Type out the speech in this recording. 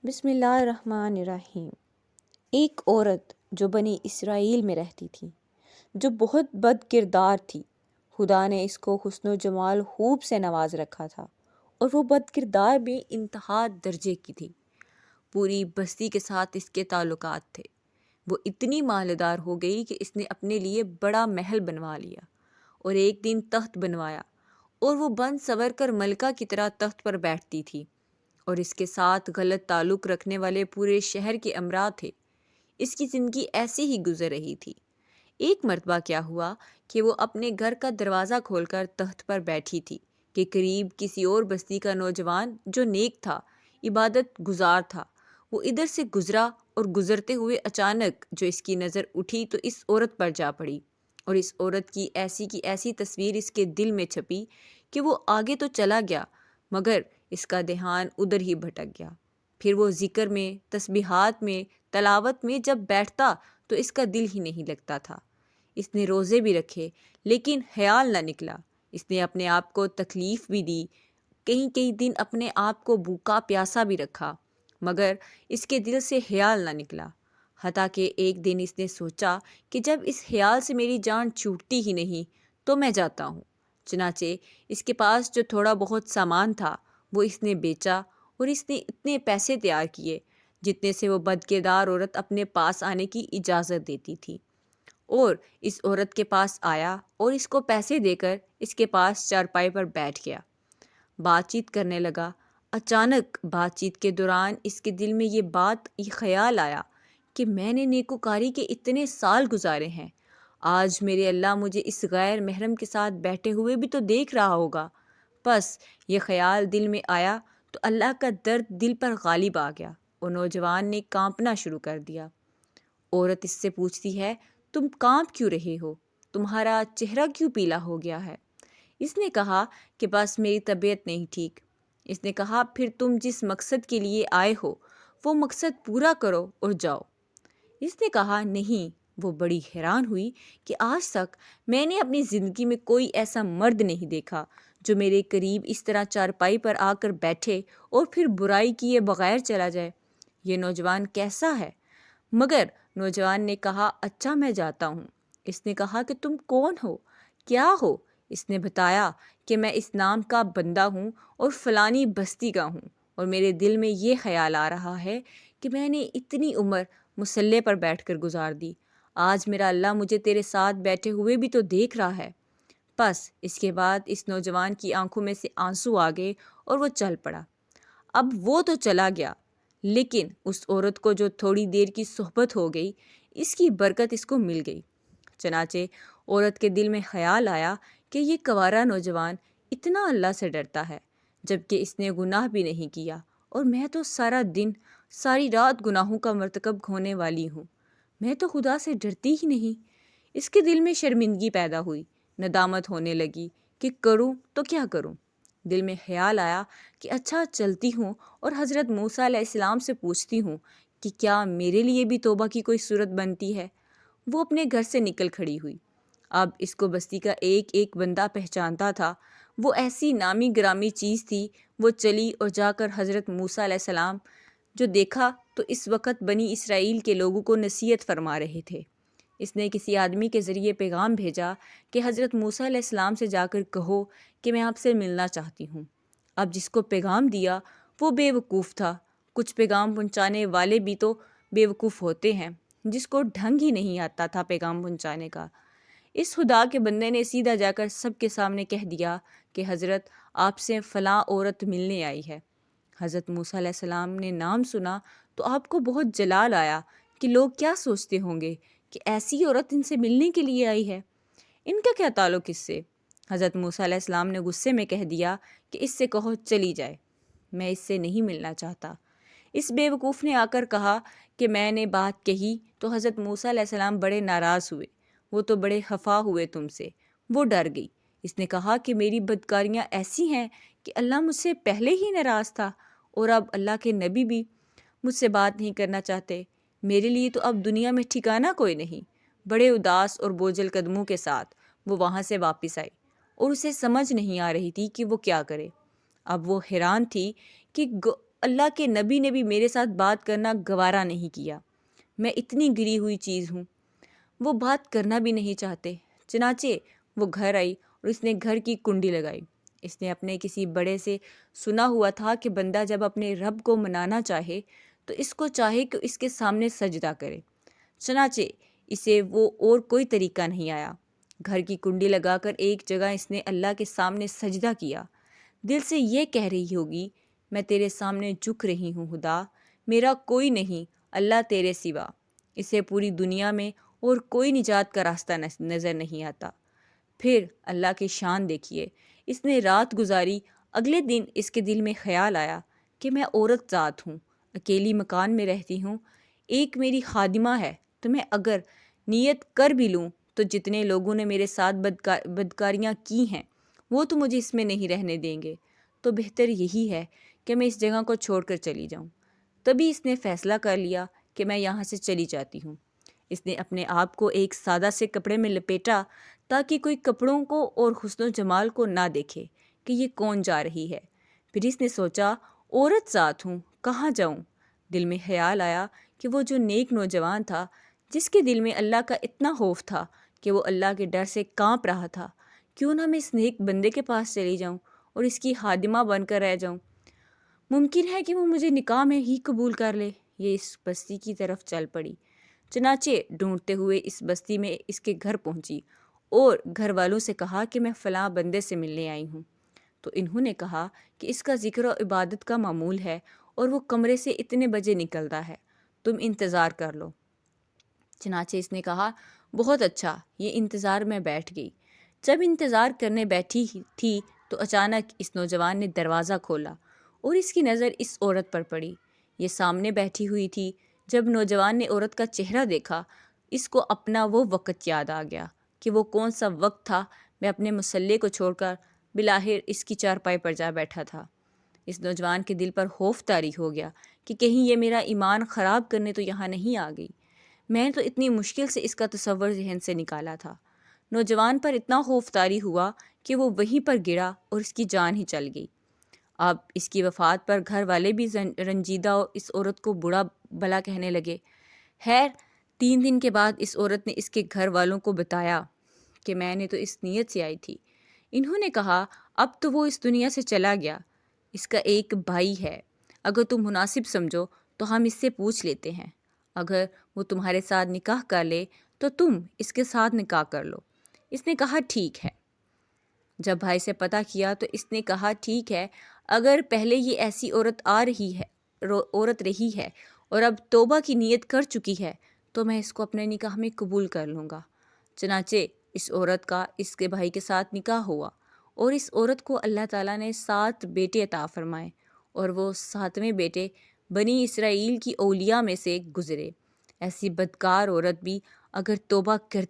بسم اللہ الرحمن الرحیم۔ ایک عورت جو بنی اسرائیل میں رہتی تھی، جو بہت بد کردار تھی۔ خدا نے اس کو حسن و جمال خوب سے نواز رکھا تھا، اور وہ بد کردار بھی انتہا درجے کی تھی۔ پوری بستی کے ساتھ اس کے تعلقات تھے۔ وہ اتنی مالدار ہو گئی کہ اس نے اپنے لیے بڑا محل بنوا لیا، اور ایک دن تخت بنوایا، اور وہ بن سور کر ملکہ کی طرح تخت پر بیٹھتی تھی، اور اس کے ساتھ غلط تعلق رکھنے والے پورے شہر کے امراء تھے۔ اس کی زندگی ایسی ہی گزر رہی تھی۔ ایک مرتبہ کیا ہوا کہ وہ اپنے گھر کا دروازہ کھول کر تخت پر بیٹھی تھی کہ قریب کسی اور بستی کا نوجوان جو نیک تھا، عبادت گزار تھا، وہ ادھر سے گزرا، اور گزرتے ہوئے اچانک جو اس کی نظر اٹھی تو اس عورت پر جا پڑی، اور اس عورت کی ایسی تصویر اس کے دل میں چھپی کہ وہ آگے تو چلا گیا، مگر اس کا دھیان ادھر ہی بھٹک گیا۔ پھر وہ ذکر میں، تسبیحات میں، تلاوت میں جب بیٹھتا تو اس کا دل ہی نہیں لگتا تھا۔ اس نے روزے بھی رکھے، لیکن خیال نہ نکلا۔ اس نے اپنے آپ کو تکلیف بھی دی، کئی دن اپنے آپ کو بھوکا پیاسا بھی رکھا، مگر اس کے دل سے خیال نہ نکلا۔ حتیٰ کہ ایک دن اس نے سوچا کہ جب اس خیال سے میری جان چھوٹتی ہی نہیں تو میں جاتا ہوں۔ چنانچہ اس کے پاس جو تھوڑا بہت سامان تھا وہ اس نے بیچا، اور اس نے اتنے پیسے تیار کیے جتنے سے وہ بدکردار عورت اپنے پاس آنے کی اجازت دیتی تھی، اور اس عورت کے پاس آیا اور اس کو پیسے دے کر اس کے پاس چارپائی پر بیٹھ گیا۔ بات چیت کرنے لگا۔ اچانک بات چیت کے دوران اس کے دل میں یہ خیال آیا کہ میں نے نیکوکاری کے اتنے سال گزارے ہیں، آج میرے اللہ مجھے اس غیر محرم کے ساتھ بیٹھے ہوئے بھی تو دیکھ رہا ہوگا۔ بس یہ خیال دل میں آیا تو اللہ کا درد دل پر غالب آ گیا، اور نوجوان نے کانپنا شروع کر دیا۔ عورت اس سے پوچھتی ہے، تم کانپ کیوں رہے ہو؟ تمہارا چہرہ کیوں پیلا ہو گیا ہے؟ اس نے کہا کہ بس میری طبیعت نہیں ٹھیک۔ اس نے کہا، پھر تم جس مقصد کے لیے آئے ہو وہ مقصد پورا کرو اور جاؤ۔ اس نے کہا، نہیں۔ وہ بڑی حیران ہوئی کہ آج تک میں نے اپنی زندگی میں کوئی ایسا مرد نہیں دیکھا جو میرے قریب اس طرح چارپائی پر آ کر بیٹھے اور پھر برائی کیے بغیر چلا جائے۔ یہ نوجوان کیسا ہے؟ مگر نوجوان نے کہا، اچھا میں جاتا ہوں۔ اس نے کہا کہ تم کون ہو؟ کیا ہو؟ اس نے بتایا کہ میں اس نام کا بندہ ہوں اور فلانی بستی کا ہوں، اور میرے دل میں یہ خیال آ رہا ہے کہ میں نے اتنی عمر مصلے پر بیٹھ کر گزار دی، آج میرا اللہ مجھے تیرے ساتھ بیٹھے ہوئے بھی تو دیکھ رہا ہے۔ بس اس کے بعد اس نوجوان کی آنکھوں میں سے آنسو آ گئے اور وہ چل پڑا۔ اب وہ تو چلا گیا، لیکن اس عورت کو جو تھوڑی دیر کی صحبت ہو گئی، اس کی برکت اس کو مل گئی۔ چنانچہ عورت کے دل میں خیال آیا کہ یہ کنوارا نوجوان اتنا اللہ سے ڈرتا ہے، جبکہ اس نے گناہ بھی نہیں کیا، اور میں تو سارا دن ساری رات گناہوں کا مرتکب ہونے والی ہوں، میں تو خدا سے ڈرتی ہی نہیں۔ اس کے دل میں شرمندگی پیدا ہوئی، ندامت ہونے لگی کہ کروں تو کیا کروں۔ دل میں خیال آیا کہ اچھا چلتی ہوں اور حضرت موسیٰ علیہ السلام سے پوچھتی ہوں کہ کیا میرے لیے بھی توبہ کی کوئی صورت بنتی ہے۔ وہ اپنے گھر سے نکل کھڑی ہوئی۔ اب اس کو بستی کا ایک بندہ پہچانتا تھا، وہ ایسی نامی گرامی چیز تھی۔ وہ چلی اور جا کر حضرت موسیٰ علیہ السلام جو دیکھا تو اس وقت بنی اسرائیل کے لوگوں کو نصیحت فرما رہے تھے۔ اس نے کسی آدمی کے ذریعے پیغام بھیجا کہ حضرت موسیٰ علیہ السلام سے جا کر کہو کہ میں آپ سے ملنا چاہتی ہوں۔ اب جس کو پیغام دیا وہ بے وقوف تھا۔ کچھ پیغام پہنچانے والے بھی تو بے وقوف ہوتے ہیں، جس کو ڈھنگ ہی نہیں آتا تھا پیغام پہنچانے کا۔ اس خدا کے بندے نے سیدھا جا کر سب کے سامنے کہہ دیا کہ حضرت آپ سے فلاں عورت ملنے آئی ہے۔ حضرت موسیٰ علیہ السلام نے نام سنا تو آپ کو بہت جلال آیا کہ لوگ کیا سوچتے ہوں گے کہ ایسی عورت ان سے ملنے کے لیے آئی ہے، ان کا کیا تعلق اس سے۔ حضرت موسیٰ علیہ السلام نے غصے میں کہہ دیا کہ اس سے کہو چلی جائے، میں اس سے نہیں ملنا چاہتا۔ اس بے وقوف نے آ کر کہا کہ میں نے بات کہی تو حضرت موسیٰ علیہ السلام بڑے ناراض ہوئے، وہ تو بڑے خفا ہوئے تم سے۔ وہ ڈر گئی۔ اس نے کہا کہ میری بدکاریاں ایسی ہیں کہ اللہ مجھ سے پہلے ہی ناراض تھا، اور اب اللہ کے نبی بھی مجھ سے بات نہیں کرنا چاہتے، میرے لیے تو اب دنیا میں ٹھکانہ کوئی نہیں۔ بڑے اداس اور بوجھل قدموں کے ساتھ وہ وہاں سے واپس آئی، اور اسے سمجھ نہیں آ رہی تھی کہ وہ کیا کرے۔ اب وہ حیران تھی کہ اللہ کے نبی نے بھی میرے ساتھ بات کرنا گوارا نہیں کیا۔ میں اتنی گری ہوئی چیز ہوں۔ وہ بات کرنا بھی نہیں چاہتے۔ چنانچہ وہ گھر آئی اور اس نے گھر کی کنڈی لگائی۔ اس نے اپنے کسی بڑے سے سنا ہوا تھا کہ بندہ جب اپنے رب کو منانا چاہے تو اس کو چاہے کہ اس کے سامنے سجدہ کرے۔ چنانچہ اسے وہ اور کوئی طریقہ نہیں آیا۔ گھر کی کنڈی لگا کر ایک جگہ اس نے اللہ کے سامنے سجدہ کیا۔ دل سے یہ کہہ رہی ہوگی، میں تیرے سامنے جھک رہی ہوں خدا، میرا کوئی نہیں اللہ تیرے سوا۔ اسے پوری دنیا میں اور کوئی نجات کا راستہ نظر نہیں آتا۔ پھر اللہ کی شان دیکھیے، اس نے رات گزاری۔ اگلے دن اس کے دل میں خیال آیا کہ میں عورت ذات ہوں، اکیلی مکان میں رہتی ہوں، ایک میری خادمہ ہے، تو میں اگر نیت کر بھی لوں تو جتنے لوگوں نے میرے ساتھ بدکاریاں کی ہیں وہ تو مجھے اس میں نہیں رہنے دیں گے، تو بہتر یہی ہے کہ میں اس جگہ کو چھوڑ کر چلی جاؤں۔ تبھی اس نے فیصلہ کر لیا کہ میں یہاں سے چلی جاتی ہوں۔ اس نے اپنے آپ کو ایک سادہ سے کپڑے میں لپیٹا تاکہ کوئی کپڑوں کو اور حسن و جمال کو نہ دیکھے کہ یہ کون جا رہی ہے۔ پھر اس نے سوچا، عورت ذات ہوں، کہاں جاؤں؟ دل میں خیال آیا کہ وہ جو نیک نوجوان تھا، جس کے دل میں اللہ کا اتنا خوف تھا کہ وہ اللہ کے ڈر سے کانپ رہا تھا، کیوں نہ میں اس نیک بندے کے پاس چلی جاؤں اور اس کی خادمہ بن کر رہ جاؤں؟ ممکن ہے کہ وہ مجھے نکاح میں ہی قبول کر لے۔ یہ اس بستی کی طرف چل پڑی۔ چنانچہ ڈھونڈتے ہوئے اس بستی میں اس کے گھر پہنچی اور گھر والوں سے کہا کہ میں فلاں بندے سے ملنے آئی ہوں۔ تو انہوں نے کہا کہ اس کا ذکر و عبادت کا معمول ہے اور وہ کمرے سے اتنے بجے نکلتا ہے، تم انتظار کر لو۔ چنانچہ اس نے کہا، بہت اچھا، یہ انتظار میں بیٹھ گئی۔ جب انتظار کرنے بیٹھی تھی تو اچانک اس نوجوان نے دروازہ کھولا اور اس کی نظر اس عورت پر پڑی۔ یہ سامنے بیٹھی ہوئی تھی۔ جب نوجوان نے عورت کا چہرہ دیکھا، اس کو اپنا وہ وقت یاد آ گیا کہ وہ کون سا وقت تھا میں اپنے مسلح کو چھوڑ کر بلاخر اس کی چارپائی پر جا بیٹھا تھا۔ اس نوجوان کے دل پر خوف طاری ہو گیا کہ کہیں یہ میرا ایمان خراب کرنے تو یہاں نہیں آ گئی۔ میں نے تو اتنی مشکل سے اس کا تصور ذہن سے نکالا تھا۔ نوجوان پر اتنا خوف طاری ہوا کہ وہ وہیں پر گرا اور اس کی جان ہی چل گئی۔ اب اس کی وفات پر گھر والے بھی رنجیدہ اور اس عورت کو برا بھلا کہنے لگے۔ خیر 3 دن کے بعد اس عورت نے اس کے گھر والوں کو بتایا کہ میں نے تو اس نیت سے آئی تھی۔ انہوں نے کہا، اب تو وہ اس دنیا سے چلا گیا، اس کا ایک بھائی ہے، اگر تم مناسب سمجھو تو ہم اس سے پوچھ لیتے ہیں، اگر وہ تمہارے ساتھ نکاح کر لے تو تم اس کے ساتھ نکاح کر لو۔ اس نے کہا ٹھیک ہے۔ جب بھائی سے پتہ کیا تو اس نے کہا ٹھیک ہے، اگر پہلے یہ ایسی عورت رہی ہے اور اب توبہ کی نیت کر چکی ہے تو میں اس کو اپنے نکاح میں قبول کر لوں گا۔ چنانچہ اس عورت کا اس کے بھائی کے ساتھ نکاح ہوا اور اس عورت کو اللہ تعالیٰ نے 7 بیٹے عطا فرمائے اور وہ 7ویں بیٹے بنی اسرائیل کی اولیاء میں سے گزرے۔ ایسی بدکار عورت بھی اگر توبہ کرتی